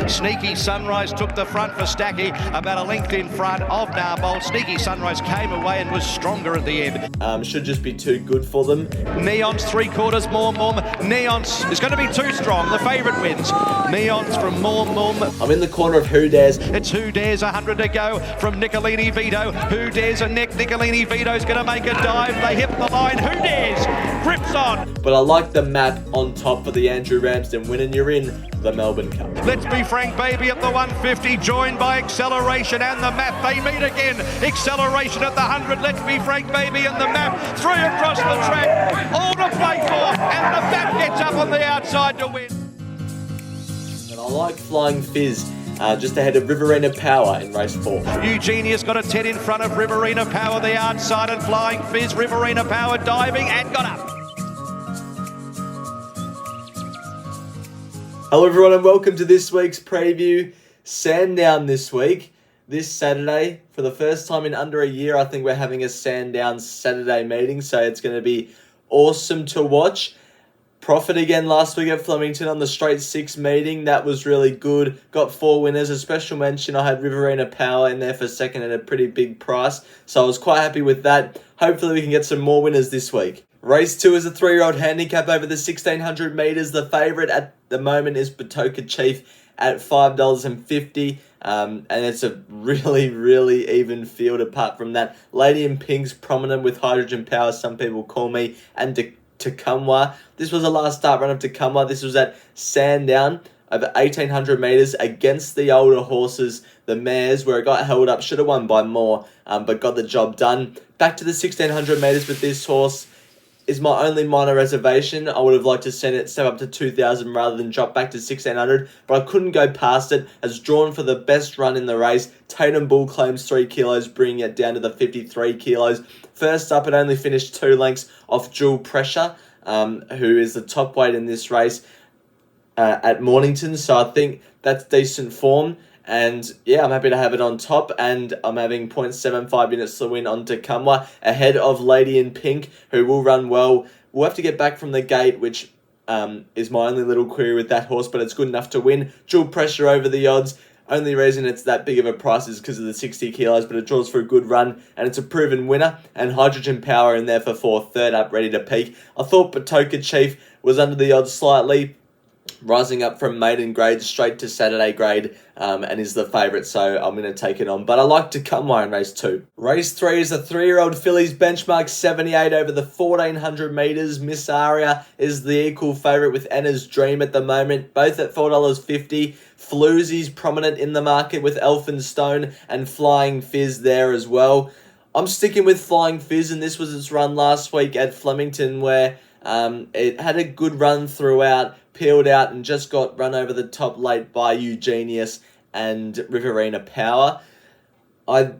Sneaky Sunrise took the front for Stacky, about a length in front of Narbold. Sneaky Sunrise came away and was stronger at the end. Should just be too good for them. Neon's 3/4 More Mum. Neon's is going to be too strong. The favourite wins. Neon's from More Mum. I'm in the corner of Who Dares. It's Who Dares, 100 to go from Nicolini Vito. Who Dares and Nicolini Vito's going to make a dive. They hit the line. Who Dares grips on. But I like the map on top for the Andrew Ramsden win, and you're in the Melbourne Cup. Let's Be Frank Baby at the 150, joined by Acceleration and the map. They meet again. Acceleration at the 100. Let's Be Frank Baby and the map. Three across the track. All to play for. And the map gets up on the outside to win. And I like Flying Fizz. Just ahead of Riverina Power in race 4. Eugenia's got a 10 in front of Riverina Power, the outside, and Flying Fizz. Riverina Power diving and got up. Hello everyone and welcome to this week's preview. Sandown this week. This Saturday, for the first time in under a year, I think we're having a Sandown Saturday meeting, so it's going to be awesome to watch. Profit again last week at Flemington on the straight 6 meeting. That was really good. Got 4 winners. A special mention, I had Riverina Power in there for second at a pretty big price, so I was quite happy with that. Hopefully we can get some more winners this week. Race 2 is a 3-year-old handicap over the 1,600 metres. The favourite at the moment is Batoka Chief at $5.50. And it's a really even field apart from that. Lady in Pink's prominent with Hydrogen Power, some people call me, and Tecumwa. This was a last start run of Tecumwa. This was at Sandown over 1,800 metres against the older horses, the mares, where it got held up. Should have won by more, but got the job done. Back to the 1,600 metres with this horse is my only minor reservation. I would have liked to send it step up to 2,000 rather than drop back to 1,600, but I couldn't go past it. As drawn for the best run in the race. Tatum Bull claims 3 kilos, bringing it down to the 53 kilos. First up, it only finished 2 lengths off Dual Pressure, who is the top weight in this race at Mornington. So I think that's decent form. And yeah, I'm happy to have it on top, and I'm having 0.75 units to win on Tecumwa ahead of Lady in Pink, who will run well. We'll have to get back from the gate, which is my only little query with that horse, but it's good enough to win. Dual Pressure over the odds. Only reason it's that big of a price is because of the 60 kilos, but it draws for a good run, and it's a proven winner. And Hydrogen Power in there for 4th, third up, ready to peak. I thought Batoka Chief was under the odds slightly, rising up from maiden grade straight to Saturday grade, and is the favourite, so I'm going to take it on. But I like Tecumwa in race 2. Race 3 is a 3-year-old fillies benchmark 78 over the 1,400 metres. Miss Aria is the equal favourite with Anna's Dream at the moment, both at $4.50. Floozy's prominent in the market with Elphinstone and Flying Fizz there as well. I'm sticking with Flying Fizz, and this was its run last week at Flemington, where it had a good run throughout, peeled out, and just got run over the top late by Eugenius and Riverina Power. I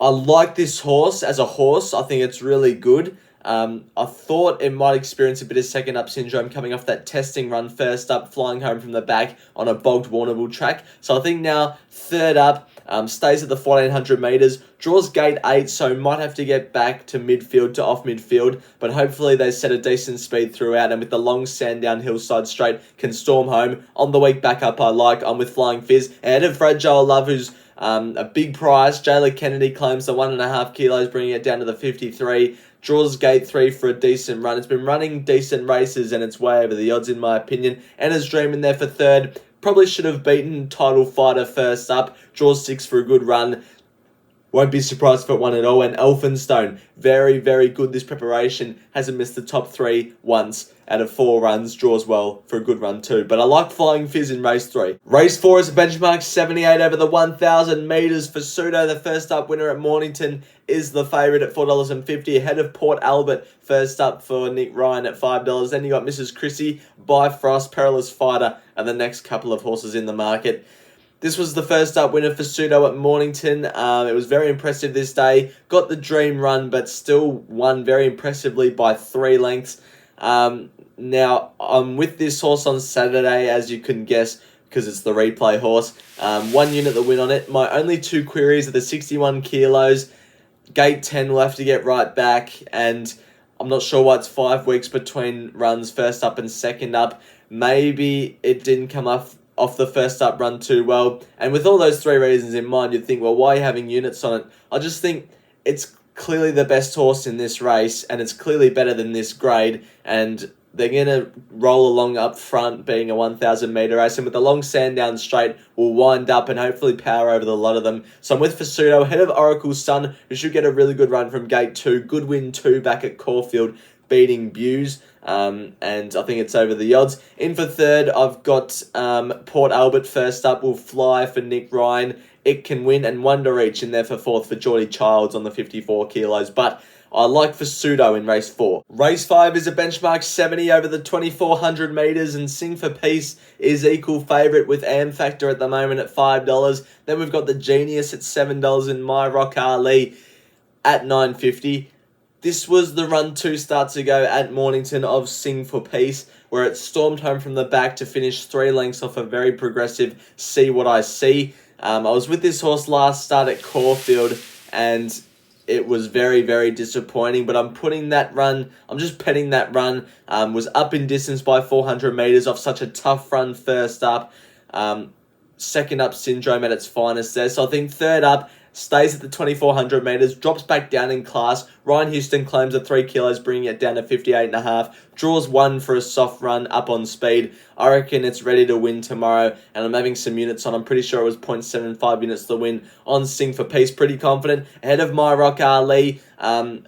like this horse as a horse. I think it's really good. I thought it might experience a bit of second up syndrome coming off that testing run first up, flying home from the back on a bogged Warrnambool track. So I think now third up, stays at the 1,400 metres, draws gate 8, so might have to get back to midfield to off midfield, but hopefully they set a decent speed throughout, and with the long Sandown hillside straight can storm home. On the week back up, I'm with Flying Fizz ahead of Fragile Love, who's a big price. Jayla Kennedy claims the 1.5 kilos, bringing it down to the 53. Draws gate 3 for a decent run. It's been running decent races, and it's way over the odds in my opinion. Anna's Dream in there for third. Probably should have beaten Title Fighter first up. Draws 6 for a good run. Won't be surprised if it won at all. And Elphinstone, very good this preparation. Hasn't missed the top 3 once out of 4 runs. Draws well for a good run too. But I like Flying Fizz in race 3. Race 4 is a benchmark 78 over the 1,000 metres for Pseudo. The first up winner at Mornington is the favourite at $4.50. Ahead of Port Albert, first up for Nick Ryan at $5. Then you got Mrs. Chrissy, Bifrost, Perilous Fighter, and the next couple of horses in the market. This was the first up winner for Pseudo at Mornington. It was very impressive this day. Got the dream run, but still won very impressively by 3 lengths. Now, I'm with this horse on Saturday, as you can guess, because it's the replay horse. 1 unit the win on it. My only 2 queries are the 61 kilos. Gate 10 will have to get right back, and I'm not sure why it's 5 weeks between runs, first up and second up. Maybe it didn't come off the first up run too well. And with all those three reasons in mind, you'd think, well, why are you having units on it? I just think it's clearly the best horse in this race, and it's clearly better than this grade, and they're going to roll along up front, being a 1,000 metre race, and with the long Sandown straight, will wind up and hopefully power over the lot of them. So I'm with Fasudo, ahead of Oracle's Sun, who should get a really good run from gate 2. Good win 2 back at Caulfield, beating Buse, and I think it's over the odds. In for third, I've got Port Albert first up, will fly for Nick Ryan. It can win, and Wonder Reach in there for fourth for Geordie Childs on the 54 kilos, but I like Fasudo in race 4. Race 5 is a benchmark 70 over the 2,400 metres, and Sing for Peace is equal favourite with Am Factor at the moment at $5. Then we've got the Genius at $7 and My Rock Ali at $9.50. This was the run 2 starts ago at Mornington of Sing for Peace, where it stormed home from the back to finish 3 lengths off a very progressive See What I See. I was with this horse last start at Caulfield, and it was very, very disappointing, but I'm just petting that run. Was up in distance by 400 metres off such a tough run first up. Second up Syndrome at its finest there. So I think third up stays at the 2,400 metres, drops back down in class. Ryan Houston claims the 3 kilos, bringing it down to 58.5. Draws 1 for a soft run up on speed. I reckon it's ready to win tomorrow, and I'm having some units on. I'm pretty sure it was 0.75 units to win on Sing for Peace. Pretty confident. Ahead of My Rock Ali,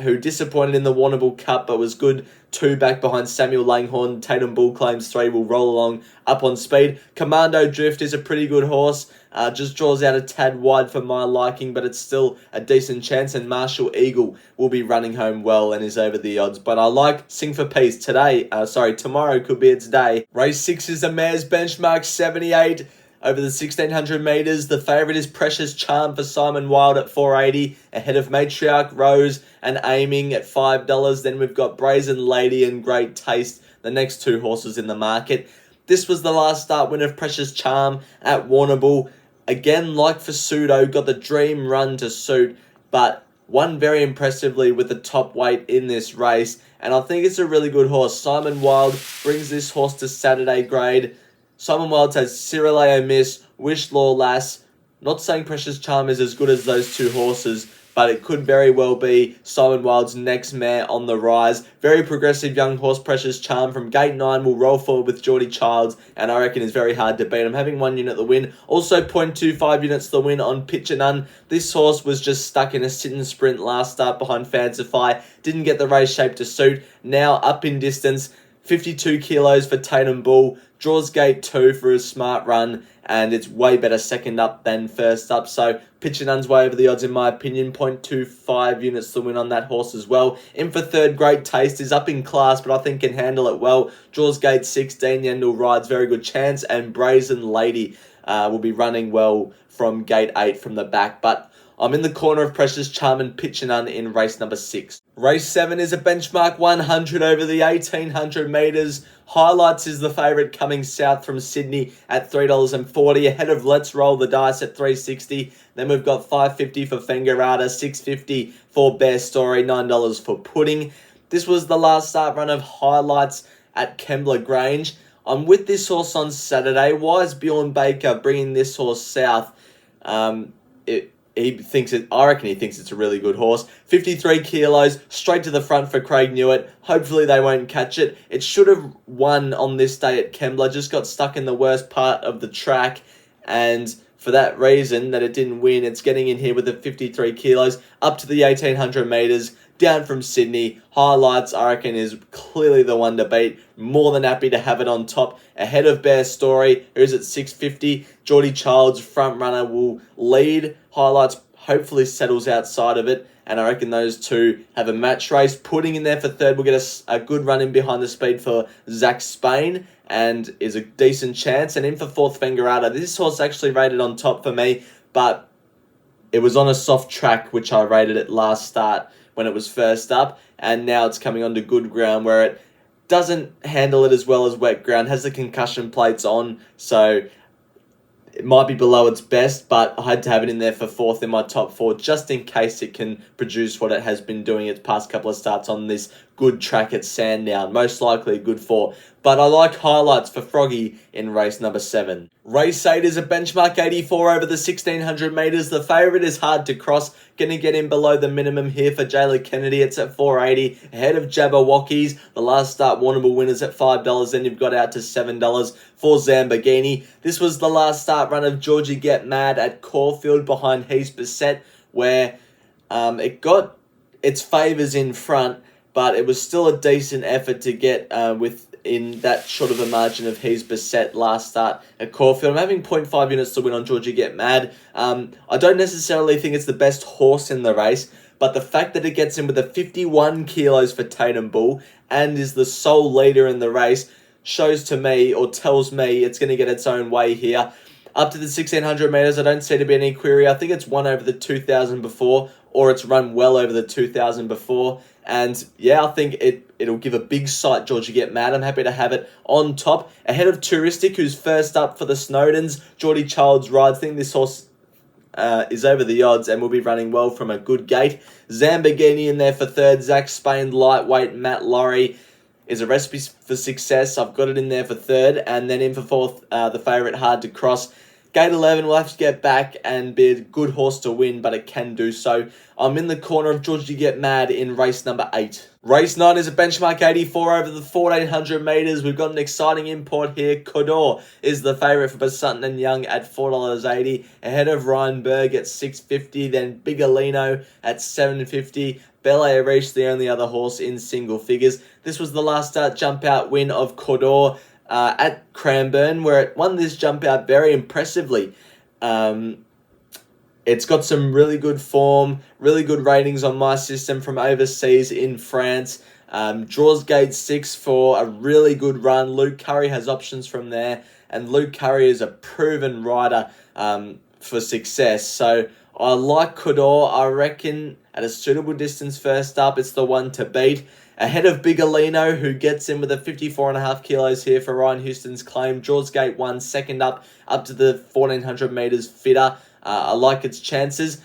who disappointed in the Warrnambool Cup, but was good 2 back behind Samuel Langhorne. Tatum Bull claims 3, will roll along up on speed. Commando Drift is a pretty good horse. Just draws out a tad wide for my liking, but it's still a decent chance. And Marshall Eagle will be running home well and is over the odds. But I like Sing for Peace tomorrow could be its day. Race 6 is a mare's benchmark 78 over the 1,600 metres. The favourite is Precious Charm for Simon Wilde at $4.80, ahead of Matriarch Rose and Aiming at $5. Then we've got Brazen Lady and Great Taste, the next 2 horses in the market. This was the last start win of Precious Charm at Warrnambool. Again, like Fasudo, got the dream run to suit, but won very impressively with the top weight in this race, and I think it's a really good horse. Simon Wilde brings this horse to Saturday grade. Simon Wilde has Cyrileo Miss, Wish Law Lass. Not saying Precious Charm is as good as those 2 horses, but it could very well be Simon Wilde's next mare on the rise. Very progressive young horse, Precious Charm, from gate 9 will roll forward with Geordie Childs, and I reckon is very hard to beat. I'm having 1 unit the win. Also 0.25 units the win on Pitch and None. This horse was just stuck in a sit and sprint last start behind Fancify. Didn't get the race shape to suit. Now up in distance, 52 kilos for Tatum Bull. Draws gate 2 for a smart run, and it's way better second up than first up. So Pitch and None's way over the odds in my opinion. 0.25 units to win on that horse as well. In for third, Great Taste is up in class, but I think can handle it well. Draws gate 16, Yendel rides, very good chance. And Brazen Lady will be running well from gate 8 from the back. But I'm in the corner of Precious Charm and Pitch and None in race number 6. Race 7 is a benchmark 100 over the 1,800 metres. Highlights is the favourite coming south from Sydney at $3.40, ahead of Let's Roll the Dice at $3.60. Then we've got $5.50 for Fengarada, $6.50 for Bear Story, $9 for Pudding. This was the last start run of Highlights at Kembla Grange. I'm with this horse on Saturday. Why is Bjorn Baker bringing this horse south? I reckon he thinks it's a really good horse. 53 kilos, straight to the front for Craig Newitt. Hopefully they won't catch it. It should have won on this day at Kembla, just got stuck in the worst part of the track, and for that reason that it didn't win, it's getting in here with the 53 kilos, up to the 1,800 metres, down from Sydney. Highlights, I reckon, is clearly the one to beat. More than happy to have it on top, ahead of Bear Story, who's at $6.50. Geordie Childs, front runner, will lead. Highlights hopefully settles outside of it, and I reckon those 2 have a match race. Pudding in there for third will get a good run in behind the speed for Zach Spain, and is a decent chance. And in for fourth, Fengarada. This horse actually rated on top for me, but it was on a soft track, which I rated it last start when it was first up, and now it's coming onto good ground where it doesn't handle it as well as wet ground, has the concussion plates on, so it might be below its best, but I had to have it in there for fourth in my top 4 just in case it can produce what it has been doing its past couple of starts on this good track at Sandown. Most likely a good 4. But I like highlights for Froggy in race number 7. Race 8 is a benchmark 84 over the 1600 metres. The favourite is hard to cross. Going to get in below the minimum here for Jayla Kennedy. It's at 4.80. Ahead of Jabberwockies. The last start Warrnambool winners at $5. Then you've got out to $7 for Zambagini. This was the last start run of Georgie Get Mad at Caulfield behind Heath Beset, where it got its favours in front, but it was still a decent effort to get within that short of a margin of Heath Beset last start at Caulfield. I'm having 0.5 units to win on Georgie Get Mad. I don't necessarily think it's the best horse in the race, but the fact that it gets in with a 51 kilos for Tatum Bull and is the sole leader in the race shows to me, or tells me, it's going to get its own way here. Up to the 1600 metres, I don't see to be any query. I think it's won over the 2000 before, or it's run well over the 2000 before. And yeah, I think it'll give a big sight, Georgia Get Mad. I'm happy to have it on top. Ahead of Touristic, who's first up for the Snowdens. Geordie Child's Ride. I think this horse is over the odds and will be running well from a good gate. Zambagini in there for third. Zach Spain, lightweight. Matt Laurie is a recipe for success. I've got it in there for third. And then in for fourth, the favourite, Hard to Cross. Gate 11 will have to get back and be a good horse to win, but it can do so. I'm in the corner of Georgie Get Mad in race number 8. Race 9 is a benchmark 84 over the 1400 metres. We've got an exciting import here. Quaddie is the favourite for Sutton and Young at $4.80. Ahead of Ryan Berg at $6.50. Then Bigolino at $7.50. Bel Air Reach, the only other horse in single figures. This was the last start jump out win of Quaddie at Cranbourne, where it won this jump out very impressively. It's got some really good form, really good ratings on my system from overseas in France. Draws gate 6 for a really good run. Luke Curry has options from there, and Luke Curry is a proven rider for success. So I like Quaddie. I reckon at a suitable distance first up, it's the one to beat. Ahead of Bigolino, who gets in with a 54.5 kilos here for Ryan Houston's Claim. Draws gate 1, second up to the 1400 metres fitter. I like its chances.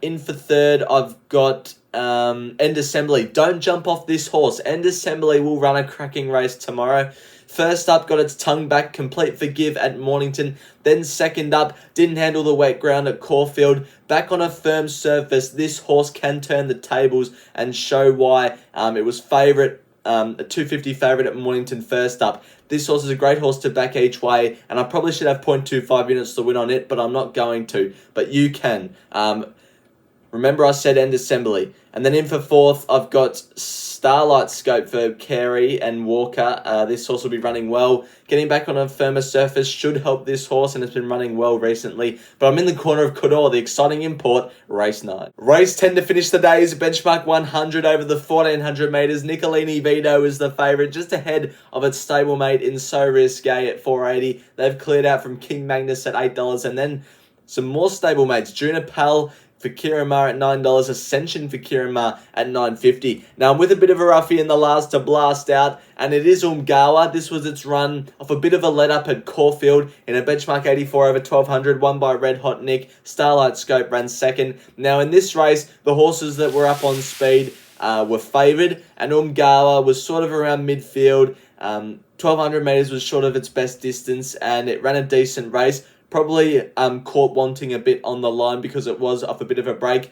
In for third, I've got End Assembly. Don't jump off this horse. End Assembly will run a cracking race tomorrow. First up, got its tongue back, Complete Forgive at Mornington. Then second up, didn't handle the wet ground at Caulfield. Back on a firm surface, this horse can turn the tables and show why it was favourite, a 250 favourite at Mornington first up. This horse is a great horse to back each way, and I probably should have 0.25 units to win on it, but I'm not going to. But you can. Remember I said End Assembly. And then in for fourth, I've got Starlight Scope for Carey and Walker. This horse will be running well. Getting back on a firmer surface should help this horse, and it's been running well recently. But I'm in the corner of Quaddie, the exciting import, race 9. Race 10 to finish the day is a benchmark 100 over the 1400 metres. Nicolini Vito is the favourite, just ahead of its stablemate in So Risque at $4.80. They've cleared out from King Magnus at $8, and then some more stablemates. Junipal for Kiramar at $9, Ascension for Kiramar at $9.50. Now, I'm with a bit of a roughie in the last to blast out, and it is Umgawa. This was its run off a bit of a let-up at Caulfield in a benchmark 84 over 1200, won by Red Hot Nick. Starlight Scope ran second. Now, in this race, the horses that were up on speed were favoured, and Umgawa was sort of around midfield. 1200 metres was short of its best distance, and it ran a decent race. Probably caught wanting a bit on the line because it was off a bit of a break.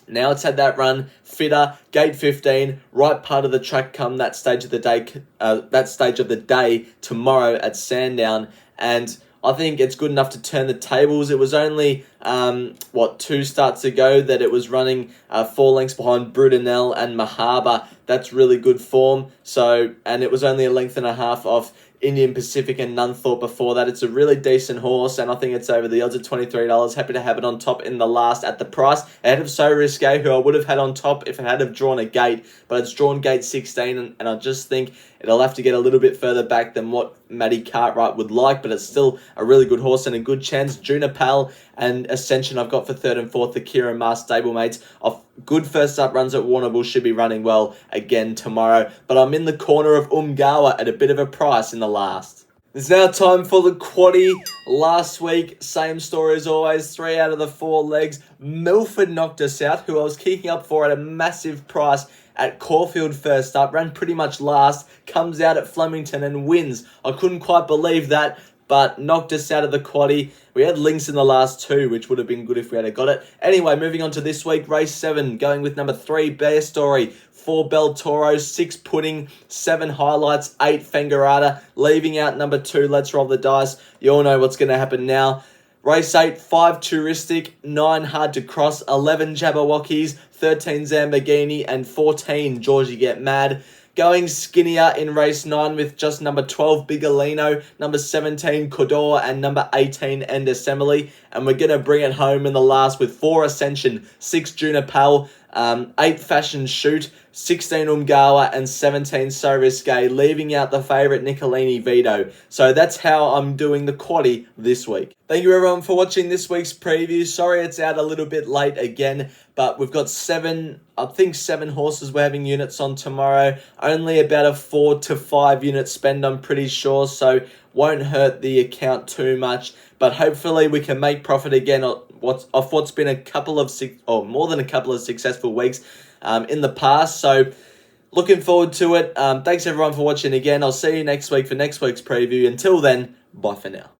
Now it's had that run, fitter, gate 15, right part of the track come that stage of the day, tomorrow at Sandown, and I think it's good enough to turn the tables. It was only 2 starts ago that it was running 4 lengths behind Brudenell and Mahaba. That's really good form. So, and it was only a length and a half off Indian Pacific and Nunthorpe before that. It's a really decent horse, and I think it's over the odds at $23. Happy to have it on top in the last at the price. Ahead of So Risque, who I would have had on top if it had have drawn a gate, but it's drawn gate 16, and I just think it'll have to get a little bit further back than what Matty Cartwright would like, but it's still a really good horse and a good chance. Junipal and Ascension I've got for third and fourth. The Kira Mar stablemates off good first up runs at Warrnambool should be running well again tomorrow. But I'm in the corner of Umgawa at a bit of a price in the last. It's now time for the Quaddie. Last week, same story as always. 3 out of the 4 legs. Milford knocked us out, who I was kicking up for at a massive price at Caulfield first up, ran pretty much last, comes out at Flemington and wins. I couldn't quite believe that, but knocked us out of the quaddie. We had links in the last two, which would have been good if we had got it. Anyway, moving on to this week, race 7, going with number 3, Bear Story, 4 Bel Toro, 6 Pudding, 7 Highlights, 8 Fangarata, leaving out number 2, Let's Roll the Dice. You all know what's going to happen now. Race 8, 5 Touristic, 9 Hard to Cross, 11 Jabberwockies, 13 Zambagini, and 14 Georgie Get Mad. Going skinnier in race 9 with just number 12 Bigolino, number 17 Codor, and number 18 End Assembly. And we're going to bring it home in the last with 4 Ascension, 6 Junipal, 8 Fashion Shoot, 16 Umgawa, and 17 So Risque, leaving out the favourite Nicolini Vito. So that's how I'm doing the quaddie this week. Thank you everyone for watching this week's preview. Sorry it's out a little bit late again, but we've got 7 horses we're having units on tomorrow. Only about a 4 to 5 unit spend, I'm pretty sure, so won't hurt the account too much. But hopefully we can make profit again off what's been more than a couple of successful weeks in the past. So looking forward to it. Thanks everyone for watching again. I'll see you next week for next week's preview. Until then, bye for now.